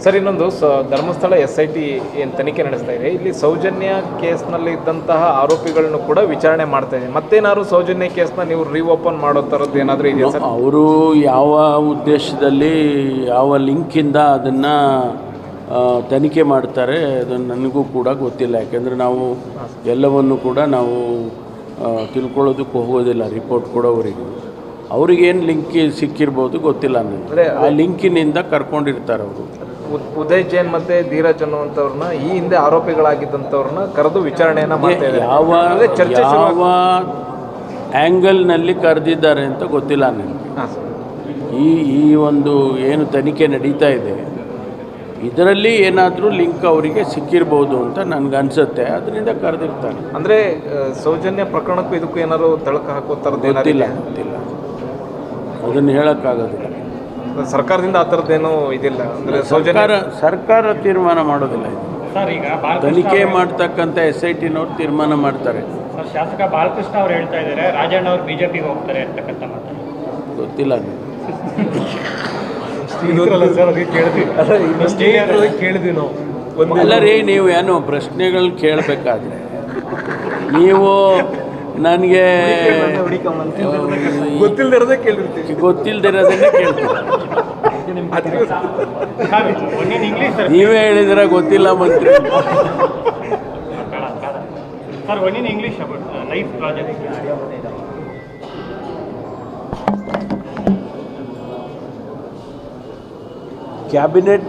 Sir ಇನ್ನೊಂದು Dharmasthala SIT ಏನು ತನಿಖೆ ನಡೆಸ್ತಾ ಇದೆ, ಇಲ್ಲಿ ಸೌಜನ್ಯ ಕೇಸ್ನಲ್ಲಿ ಇದ್ದಂತಹ ಆರೋಪಿಗಳನ್ನು ಕೂಡ ವಿಚಾರಣೆ ಮಾಡ್ತಾ ಇದೆ. ಮತ್ತೇನಾದ್ರು ಸೌಜನ್ಯ ಕೇಸ್ನ ನೀವು ರೀಓಪನ್ ಮಾಡೋ ಥರದ್ದು ಏನಾದರೂ ಇದೆಯಾ ಸರ್? ಅವರು ಯಾವ ಉದ್ದೇಶದಲ್ಲಿ ಯಾವ ಲಿಂಕಿಂದ ಅದನ್ನು ತನಿಖೆ ಮಾಡ್ತಾರೆ ಅದನ್ನು ನನಗೂ ಕೂಡ ಗೊತ್ತಿಲ್ಲ. ಯಾಕೆಂದರೆ ನಾವು ಎಲ್ಲವನ್ನು ಕೂಡ ನಾವು ತಿಳ್ಕೊಳ್ಳೋದಕ್ಕೆ ಹೋಗೋದಿಲ್ಲ. ರಿಪೋರ್ಟ್ ಕೊಡೋವರೆಗೂ ಅವ್ರಿಗೇನು ಲಿಂಕ್ ಸಿಕ್ಕಿರ್ಬೋದು ಗೊತ್ತಿಲ್ಲ ನನಗೆ. ಆ ಲಿಂಕಿನಿಂದ ಕರ್ಕೊಂಡಿರ್ತಾರೆ ಅವರು. ಉದಯ್ ಜೈನ್ ಮತ್ತು ಧೀರಜ್ ಅನ್ನುವಂಥವ್ರನ್ನ ಈ ಹಿಂದೆ ಆರೋಪಿಗಳಾಗಿದ್ದಂಥವ್ರನ್ನ ಕರೆದು ವಿಚಾರಣೆಯನ್ನು ಮಾಡ್ತಾ ಇದ್ದಾರೆ. ಯಾವ ಆ್ಯಂಗಲ್ನಲ್ಲಿ ಕರೆದಿದ್ದಾರೆ ಅಂತ ಗೊತ್ತಿಲ್ಲ ನನಗೆ. ಈ ಒಂದು ಏನು ತನಿಖೆ ನಡೀತಾ ಇದೆ ಇದರಲ್ಲಿ ಏನಾದರೂ ಲಿಂಕ್ ಅವರಿಗೆ ಸಿಕ್ಕಿರ್ಬೋದು ಅಂತ ನನಗನ್ಸುತ್ತೆ. ಅದರಿಂದ ಕರೆದಿರ್ತಾರೆ. ಅಂದರೆ ಸೌಜನ್ಯ ಪ್ರಕರಣಕ್ಕೂ ಇದಕ್ಕೂ ಏನಾದ್ರು ತಳಕ ಹಾಕೋ ಥರದ್ದು ಗೊತ್ತಿಲ್ಲ ಅದನ್ನು ಹೇಳೋಕ್ಕಾಗೋದಿಲ್ಲ. ಸರ್ಕಾರದಿಂದ ಆ ಥರದ್ದೇನೂ ಇದಿಲ್ಲ. ಅಂದರೆ ಸರ್ಕಾರ ತೀರ್ಮಾನ ಮಾಡೋದಿಲ್ಲ. ಸರ್ ಈಗ ತನಿಖೆ ಮಾಡ್ತಕ್ಕಂಥ SITನವ್ರು ತೀರ್ಮಾನ ಮಾಡ್ತಾರೆ. ಸರ್ ಶಾಸಕ ಬಾಲಕೃಷ್ಣ ಅವ್ರು ಹೇಳ್ತಾ ಇದ್ದಾರೆ ರಾಜಣ್ಣ ಅವರು BJPಗೆ ಹೋಗ್ತಾರೆ ಅಂತಕ್ಕಂಥ ಮಾತು. ಗೊತ್ತಿಲ್ಲ ಕೇಳಿದ್ವಿ ನಾವು. ಅಲ್ಲ ರೀ, ನೀವು ಏನೋ ಪ್ರಶ್ನೆಗಳು ಕೇಳಬೇಕಾದ್ರೆ ನೀವು ನನಗೆ ಗೊತ್ತಿಲ್ಲದಿರೋದೇ ಕೇಳಿರ್ತೀವಿ. ಗೊತ್ತಿಲ್ಲದಿರೋದನ್ನೇ ಕೇಳ್ತೀವಿ. ನೀವೇ ಹೇಳಿದ್ರೆ ಗೊತ್ತಿಲ್ಲ ಮಂತ್ರಿ. Sir one in English about life project cabinet